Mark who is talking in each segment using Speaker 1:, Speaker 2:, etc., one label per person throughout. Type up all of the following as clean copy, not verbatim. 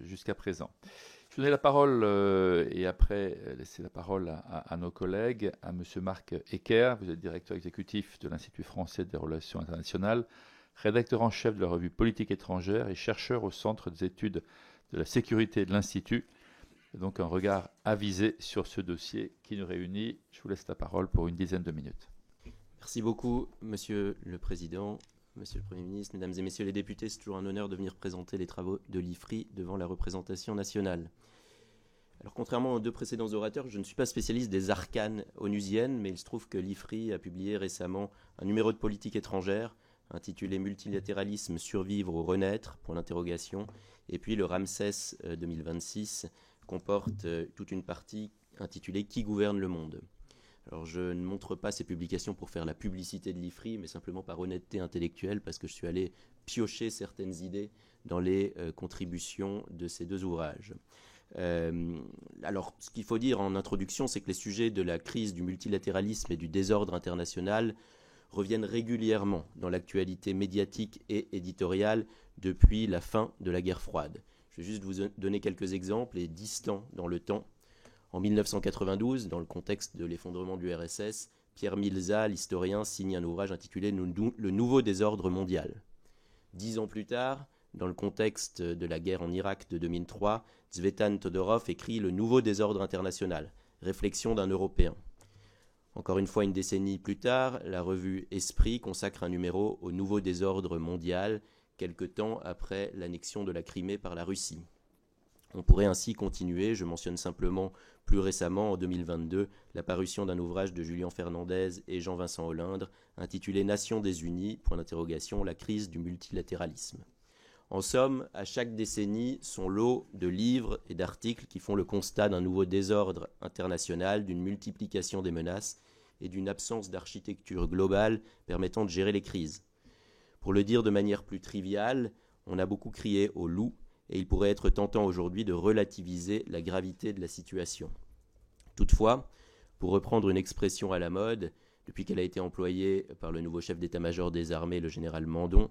Speaker 1: jusqu'à présent. Je vais donner la parole et après laisser la parole à nos collègues, à M. Marc Ecker. Vous êtes directeur exécutif de l'Institut français des relations internationales, rédacteur en chef de la revue Politique étrangère et chercheur au Centre des études de la sécurité de l'Institut. Donc un regard avisé sur ce dossier qui nous réunit. Je vous laisse la parole pour une dizaine de minutes.
Speaker 2: Merci beaucoup, Monsieur le Président, Monsieur le Premier ministre, Mesdames et Messieurs les députés. C'est toujours un honneur de venir présenter les travaux de l'IFRI devant la représentation nationale. Alors, contrairement aux deux précédents orateurs, je ne suis pas spécialiste des arcanes onusiennes, mais il se trouve que l'IFRI a publié récemment un numéro de politique étrangère intitulé « Multilatéralisme, survivre ou renaître ?» pour l'interrogation. Et puis le Ramsès 2026 comporte toute une partie intitulée « Qui gouverne le monde ?» Alors je ne montre pas ces publications pour faire la publicité de l'IFRI, mais simplement par honnêteté intellectuelle, parce que je suis allé piocher certaines idées dans les contributions de ces deux ouvrages. Alors ce qu'il faut dire en introduction, c'est que les sujets de la crise du multilatéralisme et du désordre international reviennent régulièrement dans l'actualité médiatique et éditoriale depuis la fin de la guerre froide. Je vais juste vous donner quelques exemples et distants dans le temps. En 1992, dans le contexte de l'effondrement du RSS, Pierre Milza, l'historien, signe un ouvrage intitulé « Le nouveau désordre mondial ». 10 ans plus tard, dans le contexte de la guerre en Irak de 2003, Tzvetan Todorov écrit « Le nouveau désordre international », réflexion d'un Européen. Encore une fois, une décennie plus tard, la revue Esprit consacre un numéro au nouveau désordre mondial, quelque temps après l'annexion de la Crimée par la Russie. On pourrait ainsi continuer. Je mentionne simplement plus récemment, en 2022, la parution d'un ouvrage de Julien Fernandez et Jean-Vincent Hollindre intitulé « Nations des Unies, la crise du multilatéralisme ». En somme, à chaque décennie, son lot de livres et d'articles qui font le constat d'un nouveau désordre international, d'une multiplication des menaces et d'une absence d'architecture globale permettant de gérer les crises. Pour le dire de manière plus triviale, on a beaucoup crié au loup, et il pourrait être tentant aujourd'hui de relativiser la gravité de la situation. Toutefois, pour reprendre une expression à la mode, depuis qu'elle a été employée par le nouveau chef d'état-major des armées, le général Mandon,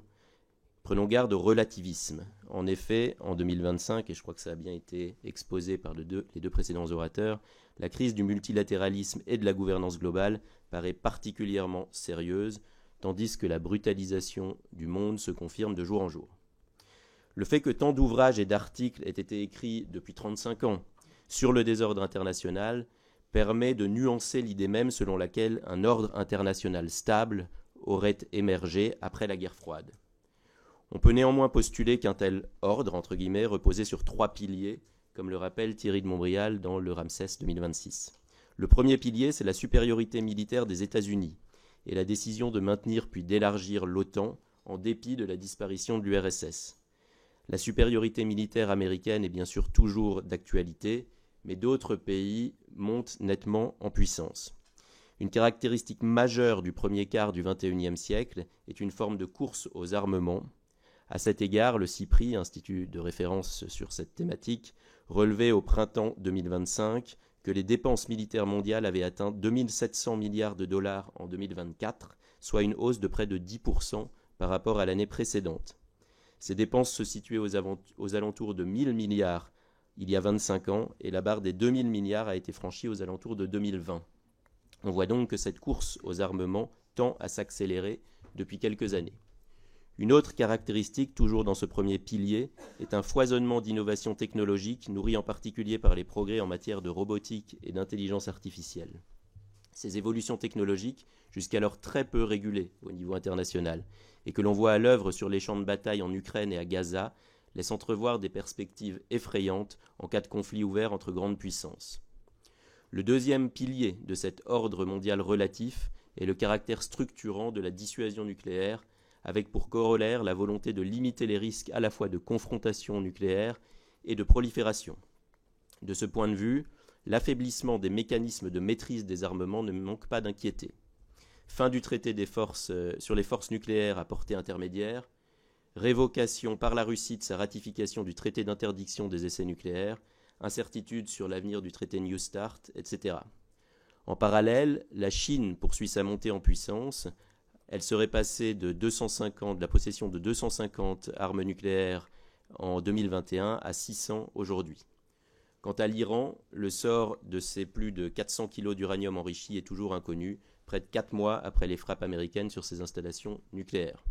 Speaker 2: prenons garde au relativisme. En effet, en 2025, et je crois que ça a bien été exposé par les deux précédents orateurs, la crise du multilatéralisme et de la gouvernance globale paraît particulièrement sérieuse, tandis que la brutalisation du monde se confirme de jour en jour. Le fait que tant d'ouvrages et d'articles aient été écrits depuis 35 ans sur le désordre international permet de nuancer l'idée même selon laquelle un ordre international stable aurait émergé après la guerre froide. On peut néanmoins postuler qu'un tel ordre, entre guillemets, reposait sur 3 piliers, comme le rappelle Thierry de Montbrial dans le Ramsès 2026. Le premier pilier, c'est la supériorité militaire des États-Unis et la décision de maintenir puis d'élargir l'OTAN en dépit de la disparition de l'URSS. La supériorité militaire américaine est bien sûr toujours d'actualité, mais d'autres pays montent nettement en puissance. Une caractéristique majeure du premier quart du XXIe siècle est une forme de course aux armements. À cet égard, le CIPRI, institut de référence sur cette thématique, relevait au printemps 2025 que les dépenses militaires mondiales avaient atteint 2700 milliards de dollars en 2024, soit une hausse de près de 10% par rapport à l'année précédente. Ces dépenses se situaient aux alentours de 1000 milliards il y a 25 ans et la barre des 2000 milliards a été franchie aux alentours de 2020. On voit donc que cette course aux armements tend à s'accélérer depuis quelques années. Une autre caractéristique, toujours dans ce premier pilier, est un foisonnement d'innovations technologiques nourries en particulier par les progrès en matière de robotique et d'intelligence artificielle. Ces évolutions technologiques, jusqu'alors très peu régulées au niveau international, et que l'on voit à l'œuvre sur les champs de bataille en Ukraine et à Gaza, laissent entrevoir des perspectives effrayantes en cas de conflit ouvert entre grandes puissances. Le deuxième pilier de cet ordre mondial relatif est le caractère structurant de la dissuasion nucléaire, avec pour corollaire la volonté de limiter les risques à la fois de confrontation nucléaire et de prolifération. De ce point de vue, l'affaiblissement des mécanismes de maîtrise des armements ne manque pas d'inquiéter. Fin du traité sur les forces nucléaires à portée intermédiaire, révocation par la Russie de sa ratification du traité d'interdiction des essais nucléaires, incertitude sur l'avenir du traité New Start, etc. En parallèle, la Chine poursuit sa montée en puissance. Elle serait passée de la possession de 250 armes nucléaires en 2021 à 600 aujourd'hui. Quant à l'Iran, le sort de ses plus de 400 kg d'uranium enrichi est toujours inconnu, près de 4 mois après les frappes américaines sur ses installations nucléaires.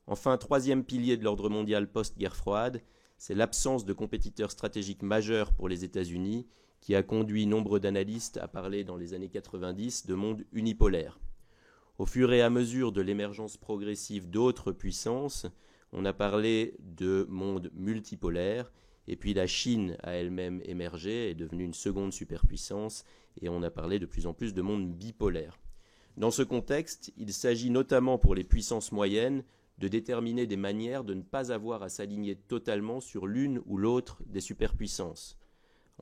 Speaker 2: Enfin, troisième pilier de l'ordre mondial post-guerre froide, c'est l'absence de compétiteurs stratégiques majeurs pour les États-Unis qui a conduit nombre d'analystes à parler dans les années 90 de monde unipolaire. Au fur et à mesure de l'émergence progressive d'autres puissances, on a parlé de monde multipolaire, et puis la Chine a elle-même émergé, est devenue une seconde superpuissance, et on a parlé de plus en plus de monde bipolaire. Dans ce contexte, il s'agit notamment pour les puissances moyennes de déterminer des manières de ne pas avoir à s'aligner totalement sur l'une ou l'autre des superpuissances.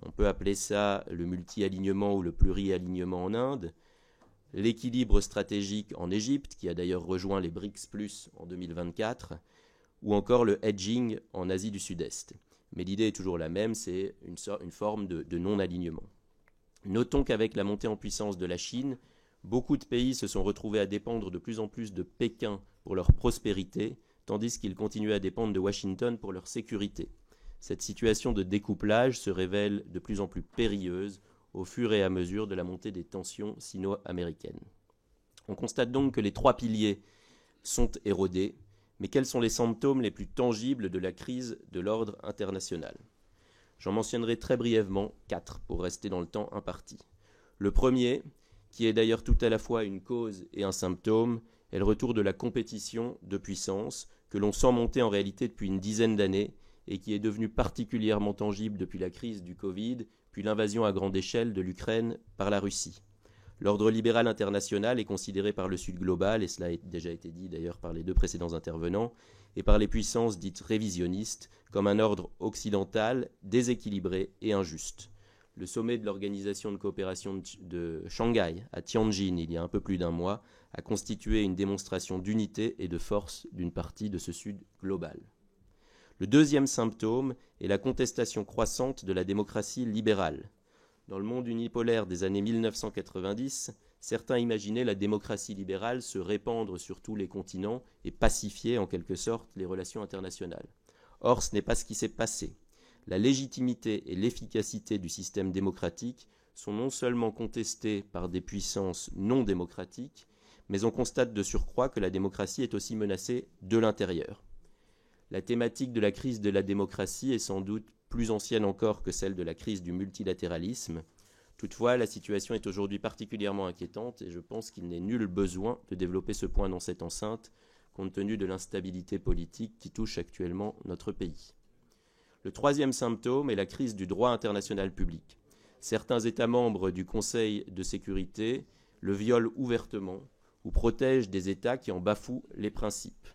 Speaker 2: On peut appeler ça le multi-alignement ou le pluri-alignement en Inde, l'équilibre stratégique en Égypte, qui a d'ailleurs rejoint les BRICS+, en 2024, ou encore le hedging en Asie du Sud-Est. Mais l'idée est toujours la même, c'est une forme de non-alignement. Notons qu'avec la montée en puissance de la Chine, beaucoup de pays se sont retrouvés à dépendre de plus en plus de Pékin pour leur prospérité, tandis qu'ils continuaient à dépendre de Washington pour leur sécurité. Cette situation de découplage se révèle de plus en plus périlleuse au fur et à mesure de la montée des tensions sino-américaines. On constate donc que les trois piliers sont érodés, mais quels sont les symptômes les plus tangibles de la crise de l'ordre international ? J'en mentionnerai très brièvement 4 pour rester dans le temps imparti. Le premier, qui est d'ailleurs tout à la fois une cause et un symptôme, est le retour de la compétition de puissance que l'on sent monter en réalité depuis une dizaine d'années et qui est devenu particulièrement tangible depuis la crise du Covid, puis l'invasion à grande échelle de l'Ukraine par la Russie. L'ordre libéral international est considéré par le Sud global, et cela a déjà été dit d'ailleurs par les deux précédents intervenants, et par les puissances dites révisionnistes, comme un ordre occidental déséquilibré et injuste. Le sommet de l'Organisation de coopération de Shanghai, à Tianjin, il y a un peu plus d'un mois, a constitué une démonstration d'unité et de force d'une partie de ce Sud global. Le deuxième symptôme est la contestation croissante de la démocratie libérale. Dans le monde unipolaire des années 1990, certains imaginaient la démocratie libérale se répandre sur tous les continents et pacifier en quelque sorte les relations internationales. Or, ce n'est pas ce qui s'est passé. La légitimité et l'efficacité du système démocratique sont non seulement contestées par des puissances non démocratiques, mais on constate de surcroît que la démocratie est aussi menacée de l'intérieur. La thématique de la crise de la démocratie est sans doute plus ancienne encore que celle de la crise du multilatéralisme. Toutefois, la situation est aujourd'hui particulièrement inquiétante et je pense qu'il n'est nul besoin de développer ce point dans cette enceinte, compte tenu de l'instabilité politique qui touche actuellement notre pays. Le troisième symptôme est la crise du droit international public. Certains États membres du Conseil de sécurité le violent ouvertement ou protègent des États qui en bafouent les principes.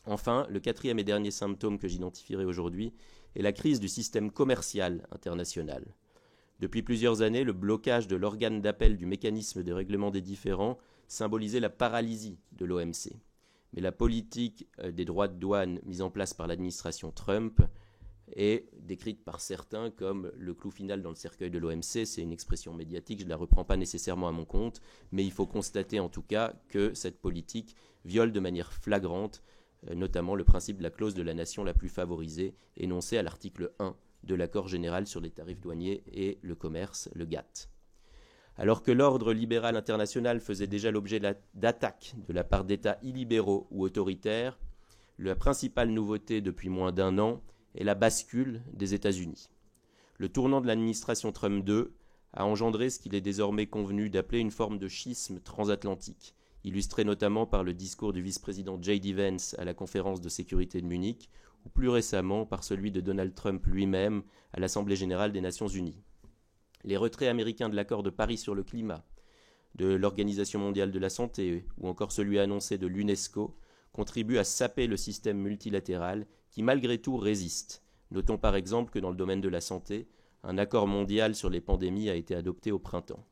Speaker 2: Enfin, le quatrième et dernier symptôme que j'identifierai aujourd'hui est la crise du système commercial international. Depuis plusieurs années, le blocage de l'organe d'appel du mécanisme de règlement des différends symbolisait la paralysie de l'OMC. Mais la politique des droits de douane mise en place par l'administration Trump est décrite par certains comme le clou final dans le cercueil de l'OMC. C'est une expression médiatique, je ne la reprends pas nécessairement à mon compte, mais il faut constater en tout cas que cette politique viole de manière flagrante notamment le principe de la clause de la nation la plus favorisée, énoncé à l'article 1 de l'accord général sur les tarifs douaniers et le commerce, le GATT. Alors que l'ordre libéral international faisait déjà l'objet d'attaques de la part d'États illibéraux ou autoritaires, la principale nouveauté depuis moins d'un an est la bascule des États-Unis. Le tournant de l'administration Trump II a engendré ce qu'il est désormais convenu d'appeler une forme de schisme transatlantique, illustré notamment par le discours du vice-président J.D. Vance à la conférence de sécurité de Munich, ou plus récemment par celui de Donald Trump lui-même à l'Assemblée générale des Nations unies. Les retraits américains de l'accord de Paris sur le climat, de l'Organisation mondiale de la santé, ou encore celui annoncé de l'UNESCO, contribuent à saper le système multilatéral qui malgré tout résiste. Notons par exemple que dans le domaine de la santé, un accord mondial sur les pandémies a été adopté au printemps.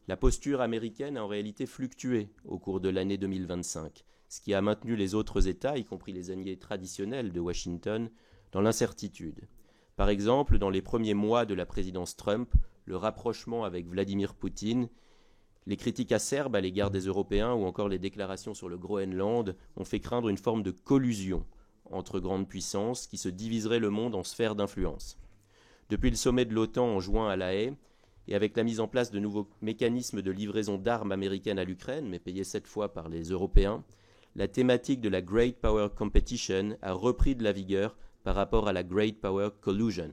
Speaker 2: La posture américaine a en réalité fluctué au cours de l'année 2025, ce qui a maintenu les autres États, y compris les alliés traditionnels de Washington, dans l'incertitude. Par exemple, dans les premiers mois de la présidence Trump, le rapprochement avec Vladimir Poutine, les critiques acerbes à l'égard des Européens ou encore les déclarations sur le Groenland ont fait craindre une forme de collusion entre grandes puissances qui se diviseraient le monde en sphères d'influence. Depuis le sommet de l'OTAN en juin à La Haye, et avec la mise en place de nouveaux mécanismes de livraison d'armes américaines à l'Ukraine, mais payés cette fois par les Européens, la thématique de la Great Power Competition a repris de la vigueur par rapport à la Great Power Collusion.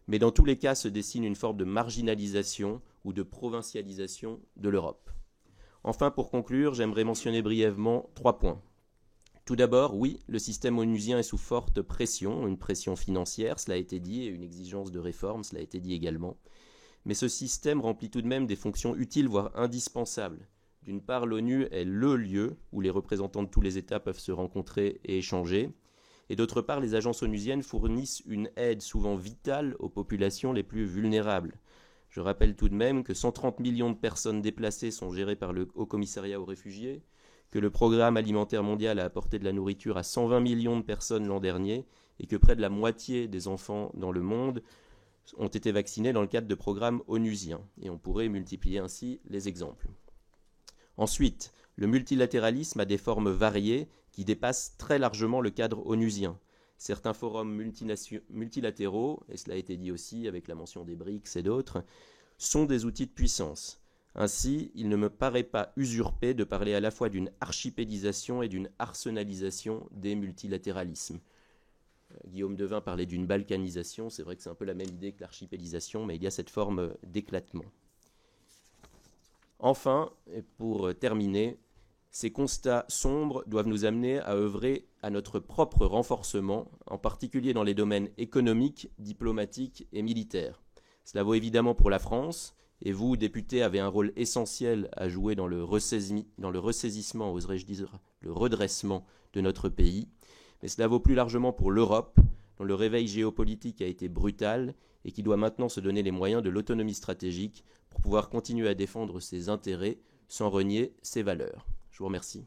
Speaker 2: Mais dans tous les cas se dessine une forme de marginalisation ou de provincialisation de l'Europe. Enfin, pour conclure, j'aimerais mentionner brièvement 3 points. Tout d'abord, oui, le système onusien est sous forte pression, une pression financière, cela a été dit, et une exigence de réforme, cela a été dit également. Mais ce système remplit tout de même des fonctions utiles, voire indispensables. D'une part, l'ONU est le lieu où les représentants de tous les États peuvent se rencontrer et échanger. Et d'autre part, les agences onusiennes fournissent une aide souvent vitale aux populations les plus vulnérables. Je rappelle tout de même que 130 millions de personnes déplacées sont gérées par le Haut Commissariat aux réfugiés, que le Programme alimentaire mondial a apporté de la nourriture à 120 millions de personnes l'an dernier, et que près de la moitié des enfants dans le monde ont été vaccinés dans le cadre de programmes onusiens. Et on pourrait multiplier ainsi les exemples. Ensuite, le multilatéralisme a des formes variées qui dépassent très largement le cadre onusien. Certains forums multilatéraux, et cela a été dit aussi avec la mention des BRICS et d'autres, sont des outils de puissance. Ainsi, il ne me paraît pas usurpé de parler à la fois d'une archipélisation et d'une arsenalisation des multilatéralismes. Guillaume Devin parlait d'une balkanisation, c'est vrai que c'est un peu la même idée que l'archipélisation, mais il y a cette forme d'éclatement. Enfin, et pour terminer, ces constats sombres doivent nous amener à œuvrer à notre propre renforcement, en particulier dans les domaines économiques, diplomatiques et militaires. Cela vaut évidemment pour la France, et vous, députés, avez un rôle essentiel à jouer dans le ressaisissement, oserais-je dire, le redressement de notre pays. Mais cela vaut plus largement pour l'Europe, dont le réveil géopolitique a été brutal et qui doit maintenant se donner les moyens de l'autonomie stratégique pour pouvoir continuer à défendre ses intérêts sans renier ses valeurs. Je vous remercie.